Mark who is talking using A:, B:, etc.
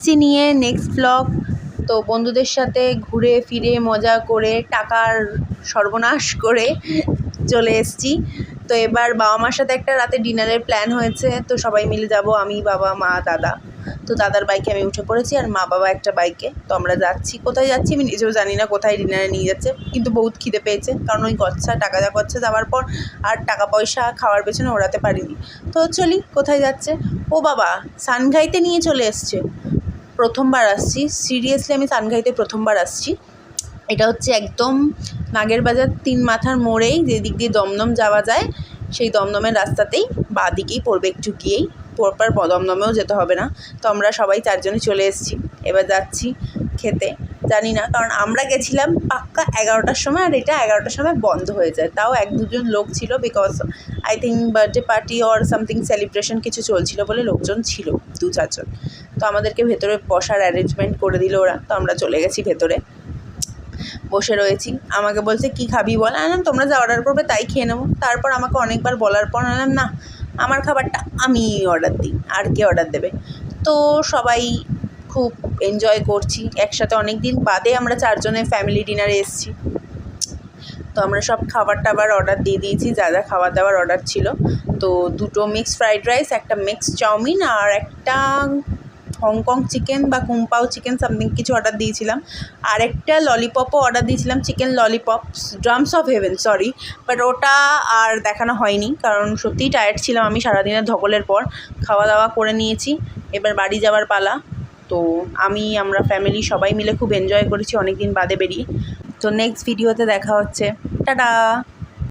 A: নিয়ে next blog. তো বন্ধুদের সাথে ঘুরে ফিরে মজা করে টাকার সর্বনাশ করে চলে এসেছি। তো এবার বাবা মার সাথে একটা রাতে ডিনারের প্ল্যান হয়েছে, তো সবাই মিলে যাব, আমি, বাবা, মা, দাদা। তো দাদার বাইকে আমি উঠে পড়েছি আর মা বাবা একটা বাইকে। তো আমরা যাচ্ছি, কোথায় যাচ্ছি আমি নিজেও জানি না, কোথায় ডিনারে নিয়ে যাচ্ছে, কিন্তু বহুত খিদে পেয়েছে, কারণ ওই গচ্ছা টাকা যা করছে যাওয়ার পর আর টাকা পয়সা খাওয়ার পেছনে ওড়াতে পারিনি। তো চলি কোথায় যাচ্ছে। ও বাবা, সানঘাইতে নিয়ে চলে এসছে। প্রথমবার আসছি, সিরিয়াসলি আমি সানঘাইতে প্রথমবার আসছি। এটা হচ্ছে একদম নাগের বাজার 3 মাথার মোড়েই, যেদিক দিয়ে দমদম যাওয়া যায় সেই দমদমের রাস্তাতেই বাঁ দিকেই পড়বে, একটু গিয়েই পরপর দমদমেও যেতে হবে না। তো আমরা সবাই 4 জনে চলে এসেছি, এবার যাচ্ছি খেতে। জানি না, কারণ আমরা গেছিলাম পাক্কা 11টার সময়, আর এটা 11টার সময় বন্ধ হয়ে যায়। তাও 1-2 জন লোক ছিল, because I think birthday party or something celebration কিছু চলছিল বলে লোকজন ছিল 2-4 জন। তো আমাদেরকে ভেতরে বসার অ্যারেঞ্জমেন্ট করে দিল ওরা, তো আমরা চলে গেছি ভেতরে, বসে রয়েছি। আমাকে বলছে কি খাবি বল, আনলাম তোমরা যা অর্ডার করবে তাই খেয়ে নেবো। তারপর আমাকে অনেকবার বলার পর আনলাম না, আমার খাবারটা আমি অর্ডার দিই, আর কে অর্ডার দেবে। তো সবাই খুব এনজয় করছি একসাথে, অনেক দিন বাদে আমরা 4 জনে ফ্যামিলি ডিনারে এসেছি। তো আমরা সব খাবার টাবার অর্ডার দিয়ে দিয়েছি, যা যা খাবার দাবার অর্ডার ছিল। তো 2টো মিক্সড ফ্রাইড রাইস, একটা মিক্সড চাউমিন, আর একটা হংকং চিকেন বা কুম্পাও চিকেন সামথিং কিছু অর্ডার দিয়েছিলাম। আর একটা ললিপপও অর্ডার দিয়েছিলাম, chicken lollipop, drums of haven, sorry. But ওটা আর দেখানো হয়নি, কারণ সত্যিই টায়ার্ড ছিলাম আমি সারাদিনের ধকলের পর। খাওয়া দাওয়া করে নিয়েছি, এবার বাড়ি যাওয়ার পালা। তো আমরা ফ্যামিলি সবাই মিলে খুব এনজয় করেছি অনেক দিন বাদে বেরিয়ে। তো নেক্সট ভিডিওতে দেখা হচ্ছে, টাটা।